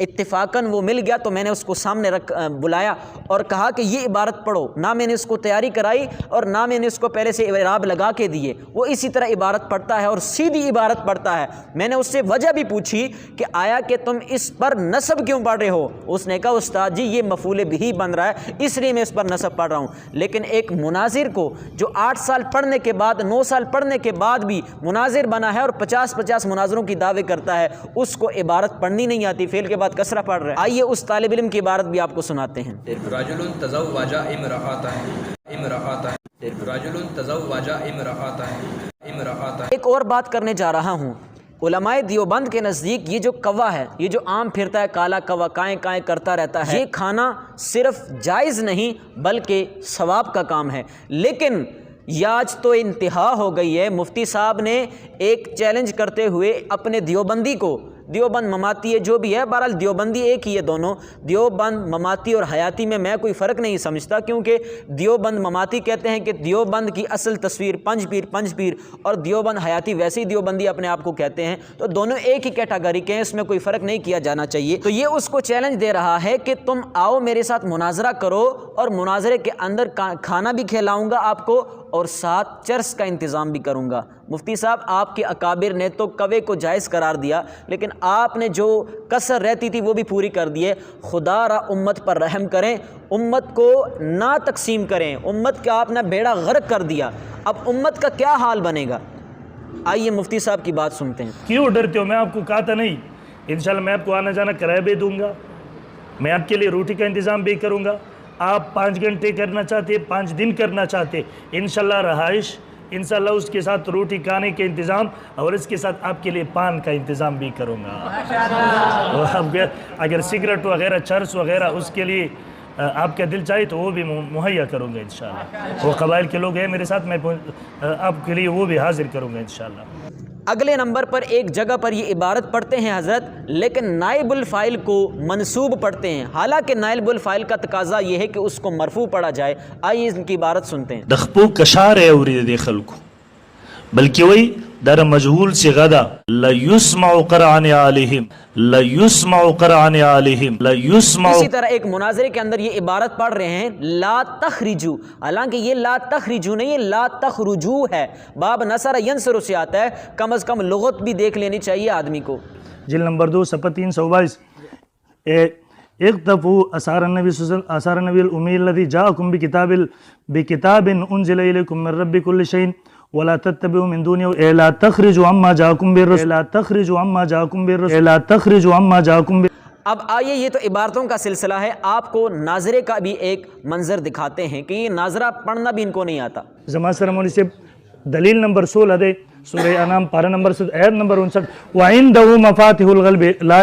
اتفاقاً وہ مل گیا تو میں نے اس کو سامنے بلایا اور کہا کہ یہ عبارت پڑھو. نہ میں نے اس کو تیاری کرائی اور نہ میں نے اس کو پہلے سے اعراب لگا کے دیے. وہ اسی طرح عبارت پڑھتا ہے اور سیدھی عبارت پڑھتا ہے. میں نے اس سے وجہ بھی پوچھی کہ آیا کہ تم اس پر نصب کیوں پڑھ رہے ہو؟ اس نے کہا استاد جی یہ مفعول بہ بن رہا ہے اس لیے میں اس پر نصب پڑھ رہا ہوں. لیکن ایک مناظر کو جو 8 سال پڑھنے کے بعد 9 سال پڑھنے کے بعد بھی مناظر بنا ہے اور 50 مناظروں کی دعوے کرتا ہے، اس کو عبارت پڑھنی نہیں آتی، فعل کے بعد کسرہ پڑھ رہا ہے. آئیے اس طالب علم کی عبارت بھی آپ کو سناتے ہیں. رجل تزوج امرأة. ایک اور بات کرنے جا رہا ہوں. علماء دیوبند کے نزدیک یہ جو کوا ہے، یہ جو عام پھرتا ہے کالا کوا، کائیں کائیں کرتا رہتا ہے، یہ کھانا صرف جائز نہیں بلکہ ثواب کا کام ہے. لیکن یہ آج تو انتہا ہو گئی ہے. مفتی صاحب نے ایک چیلنج کرتے ہوئے اپنے دیوبندی کو، دیوبند مماتی ہے جو بھی ہے، بہرحال دیوبندی ایک ہی ہے دونوں، دیوبند مماتی اور حیاتی میں کوئی فرق نہیں سمجھتا، کیونکہ دیوبند مماتی کہتے ہیں کہ دیوبند کی اصل تصویر پنج پیر اور دیوبند حیاتی ویسے ہی دیوبندی اپنے آپ کو کہتے ہیں، تو دونوں ایک ہی کیٹاگری کے ہیں، اس میں کوئی فرق نہیں کیا جانا چاہیے. تو یہ اس کو چیلنج دے رہا ہے کہ تم آؤ میرے ساتھ مناظرہ کرو اور مناظرے کے اندر کھانا بھی کھلاؤں گا آپ کو اور ساتھ چرس کا انتظام بھی کروں گا. مفتی صاحب آپ کے اکابر نے تو کوے کو جائز قرار دیا، لیکن آپ نے جو کسر رہتی تھی وہ بھی پوری کر دی ہے. خدا را امت پر رحم کریں، امت کو نہ تقسیم کریں، امت کا آپ نے بیڑا غرق کر دیا. اب امت کا کیا حال بنے گا؟ آئیے مفتی صاحب کی بات سنتے ہیں. کیوں ڈرتے ہو؟ میں آپ کو کہا تھا نہیں، انشاءاللہ میں آپ کو آنا جانا کرایہ بھی دوں گا، میں آپ کے لیے روٹی کا انتظام بھی کروں گا. آپ 5 گھنٹے کرنا چاہتے، 5 دن کرنا چاہتے، انشاءاللہ رہائش، انشاءاللہ اس کے ساتھ روٹی کھانے کے انتظام اور اس کے ساتھ آپ کے لیے پان کا انتظام بھی کروں گا. اگر سگریٹ وغیرہ چرس وغیرہ اس کے لیے آپ کا دل چاہے تو وہ بھی مہیا کروں گا انشاءاللہ. وہ قبائل کے لوگ ہیں میرے ساتھ، میں آپ کے لیے وہ بھی حاضر کروں گا انشاءاللہ. اگلے نمبر پر ایک جگہ پر یہ عبارت پڑھتے ہیں حضرت، لیکن نائب الفاعل کو منصوب پڑھتے ہیں، حالانکہ نائب الفاعل کا تقاضا یہ ہے کہ اس کو مرفوع پڑھا جائے. آئیے ان کی عبارت سنتے ہیں. دخپو کشار ہے اوری دے خلکو، بلکہ وہی در مجہول سے غدا لیسمع قرآن علیہم لیسمع قرآن علیہم لیسمع. اسی طرح ایک مناظرے کے اندر یہ عبارت پڑھ رہے ہیں لا تخرجو، حالانکہ یہ لا تخرجو نہیں، یہ لا تخرجو ہے. باب نصر ینصر سے آتا ہے، کم از کم لغت بھی دیکھ لینی چاہیے آدمی کو. جلد نمبر 2 صفحہ 322. اقتفوا آثار النبی الامی الذی جاءکم بکتاب انزل الیکم من رب کل شیء ولا تتبعوا من دونه لا تخرجوا عما جاءكم بالرسول لا تخرجوا عما جاءكم بالرسول لا تخرجوا عما جاءكم. اب آئیے یہ تو عبارتوں کا سلسلہ ہے، آپ کو ناظرے کا بھی ایک منظر دکھاتے ہیں کہ یہ ناظرہ پڑھنا بھی ان کو نہیں آتا. زمان سرمونی سے دلیل نمبر 16 دے سورہ انعام پارہ نمبر 7 آیت نمبر 59. وعنده مفاتيح الغیب لا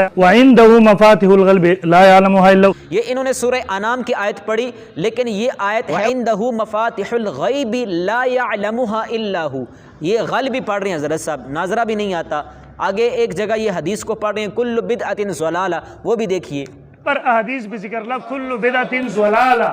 يعلمها الا هو. یہ انہوں نے سورہ انعام کی آیت پڑھی، لیکن یہ آیت عنده مفاتيح الغیب لا يعلمها الا هو، یہ غالبی پڑھ رہے ہیں حضرت صاحب، ناظرہ بھی نہیں آتا. آگے ایک جگہ یہ حدیث کو پڑھ رہے ہیں کل بدعۃ ضلالہ، وہ بھی دیکھیے. پر احادیث بھی ذکر اللہ کل بدعۃ ضلالہ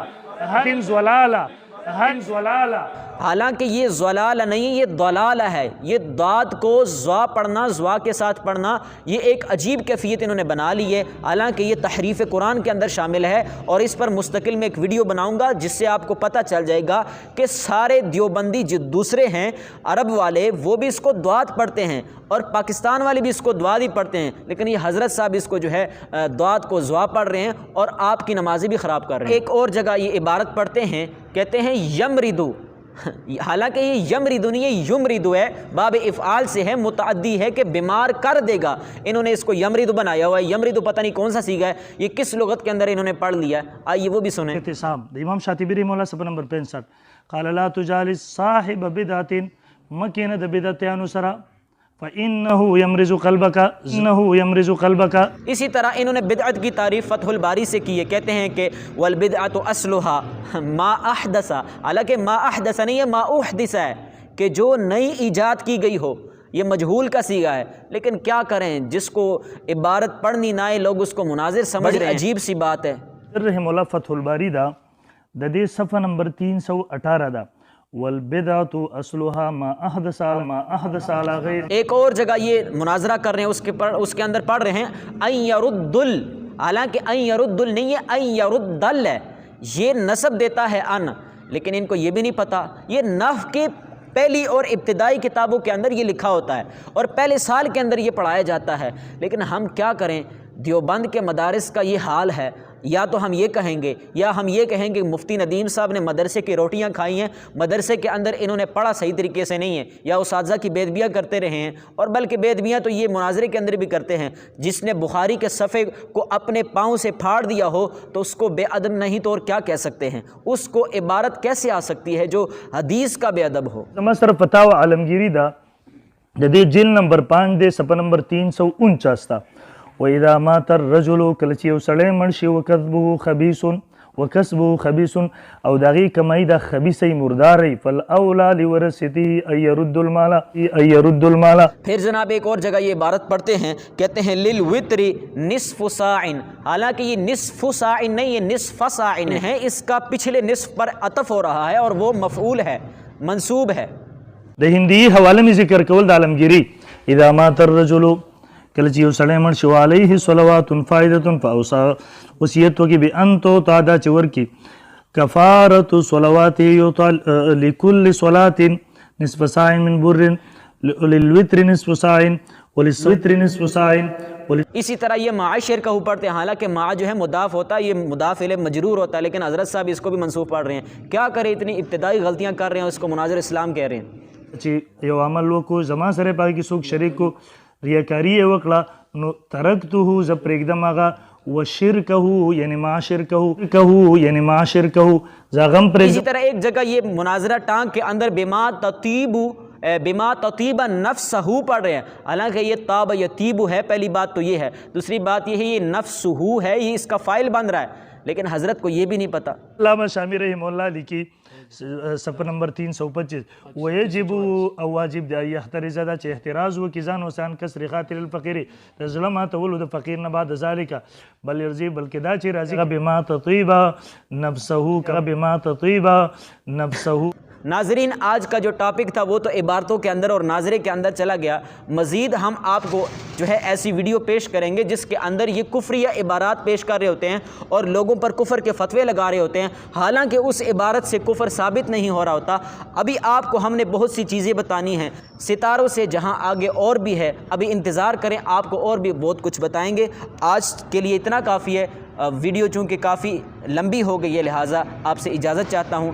حالانکہ یہ ضلالہ نہیں، یہ ضلالہ ہے. یہ داد کو زوا پڑھنا، زوا کے ساتھ پڑھنا، یہ ایک عجیب کیفیت انہوں نے بنا لی ہے. حالانکہ یہ تحریف قرآن کے اندر شامل ہے اور اس پر مستقل میں ایک ویڈیو بناؤں گا جس سے آپ کو پتہ چل جائے گا کہ سارے دیوبندی جو دوسرے ہیں عرب والے وہ بھی اس کو دواد پڑھتے ہیں اور پاکستان والے بھی اس کو دواد ہی پڑھتے ہیں، لیکن یہ حضرت صاحب اس کو جو ہے دواد کو زوا پڑھ رہے ہیں اور آپ کی نمازیں بھی خراب کر رہے ہیں. ایک اور جگہ یہ عبارت پڑھتے ہیں، کہتے ہیں یمردو، حالانکہ یہ یمردو نہیں ہے، یمردو ہے، باب افعال سے ہے، متعدی ہے کہ بیمار کر دے گا. انہوں نے اس کو یمردو بنایا ہوا ہے. یمردو پتہ نہیں کون سا سیگا ہے، یہ کس لغت کے اندر انہوں نے پڑھ لیا ہے. آئیے وہ بھی سنیں. اعتصام امام شاطبی رحمہ اللہ صفحہ نمبر 65. قال لا تجالس صاحب بدعۃ مکینۃ بدعۃ انصرا فإنه يمرز قلبك. اسی طرح انہوں نے بدعت کی تعریف فتح الباری سے کی ہے، کہتے ہیں کہ والبدعۃ اصلها ما احدث، حالانکہ ما احدث نہیں ہے، ما احدث ہے کہ جو نئی ایجاد کی گئی ہو. یہ مجہول کا صیغہ ہے، لیکن کیا کریں، جس کو عبارت پڑھنی نہ آئے لوگ اس کو مناظر سمجھ رہے ہیں. عجیب سی بات ہے. رحم اللہ فتح الباری دا ددے صفحہ نمبر 318 دا والبدعۃ اصلها ما احدث علی غیر. ایک اور جگہ یہ مناظرہ کر رہے ہیں، اس کے اندر پڑھ رہے ہیں ان یرد حالانکہ ان یردل نہیں ہے، ان یردل ہے، یہ نسب دیتا ہے ان، لیکن ان کو یہ بھی نہیں پتہ یہ نحو کے پہلی اور ابتدائی کتابوں کے اندر یہ لکھا ہوتا ہے اور پہلے سال کے اندر یہ پڑھایا جاتا ہے، لیکن ہم کیا کریں، دیوبند کے مدارس کا یہ حال ہے، یا تو ہم یہ کہیں گے یا ہم یہ کہیں گے مفتی ندیم صاحب نے مدرسے کی روٹیاں کھائی ہیں، مدرسے کے اندر انہوں نے پڑھا صحیح طریقے سے نہیں ہے، یا اساتذہ کی بے ادبیاں کرتے رہے ہیں، اور بلکہ بے ادبیاں تو یہ مناظرے کے اندر بھی کرتے ہیں، جس نے بخاری کے صفحے کو اپنے پاؤں سے پھاڑ دیا ہو تو اس کو بے ادب نہیں تو اور کیا کہہ سکتے ہیں، اس کو عبارت کیسے آ سکتی ہے جو حدیث کا بے ادب ہو۔ سر فتاوی عالمگیری دا جدید جلد نمبر 5 دے صفحہ نمبر 349 تا وَإِذَا مَاتَ الرَّجُلُ کلچی او سڑے مرشی وَكَذْبُهُ خَبِيثٌ وَكَسْبُهُ خَبِيثٌ او داغی کمائی دا خبیثی مردار رہی فَالْأَوْلَى لِوَرَثِتِهِ أَن يَرُدُّ الْمَالَ۔ پھر جناب ایک اور جگہ یہ عبارت پڑھتے ہیں، کہتے ہیں لِلْوِتْرِ نِصْفُ سَاعٍ، حالانکہ یہ نصف ساعٍ نہیں، یہ نصف ساعٍ ہے، اس کا پچھلے نصف پر عطف ہو رہا ہے اور وہ مفعول ہے، منصوب ہے۔ دا ہندی حوالے میں ذکر کول دا عالمگیری اذا مات الرجل کلچی او سڑے مرشی وعلیہ صلوات فائدۃ فاوصا وصیت ہوگی بان تو تعدا چور کی کفارت صلوات لکل صلاۃ نصف ساع من بر للوتر نصف ساع وللوتر نصف ساع۔ اسی طرح یہ معاشر کا پڑھتے ہیں، حالانکہ مع جو ہے مضاف ہوتا ہے، یہ مضاف الیہ مجرور ہوتا ہے، لیکن حضرت صاحب اس کو بھی منصوب پڑھ رہے ہیں، کیا کریں اتنی ابتدائی غلطیاں کر رہے ہیں، اس کو مناظر اسلام کہہ رہے ہیں۔ چی یو عمل وکو زمان سره پاکی کی سوک شریک کو ریاکاری وکلا نو ترکتو ز پریکدم آغا و شرکہو یعنی ما شرکہو یعنی ما شرکہو زاغم پریکدم۔ اسی طرح ایک جگہ یہ مناظرہ ٹانگ کے اندر بما تطیب نفسہو پڑھ رہے ہیں، حالانکہ یہ تاب یتیب ہے، پہلی بات تو یہ ہے، دوسری بات یہ ہے یہ نفسہو ہے، یہ اس کا فائل بن رہا ہے، لیکن حضرت کو یہ بھی نہیں پتا۔ علامہ شامی رحمہ اللہ لکھی صفحہ نمبر 325 ویجب او واجب دا یحترز دا چه احتراز و کزان وسان کسر خاطر الفقیر تظلم تولد فقیر نباد ذالک بل یرزی بلکہ دا چی رازی بما تطیب نفسہو۔ ناظرین آج کا جو ٹاپک تھا وہ تو عبارتوں کے اندر اور ناظرے کے اندر چلا گیا، مزید ہم آپ کو جو ہے ایسی ویڈیو پیش کریں گے جس کے اندر یہ کفریہ عبارات پیش کر رہے ہوتے ہیں اور لوگوں پر کفر کے فتوے لگا رہے ہوتے ہیں، حالانکہ اس عبارت سے کفر ثابت نہیں ہو رہا ہوتا۔ ابھی آپ کو ہم نے بہت سی چیزیں بتانی ہیں، ستاروں سے جہاں آگے اور بھی ہے، ابھی انتظار کریں، آپ کو اور بھی بہت کچھ بتائیں گے۔ آج کے لیے اتنا کافی ہے، ویڈیو چونکہ کافی لمبی ہو گئی ہے، لہٰذا آپ سے اجازت چاہتا ہوں۔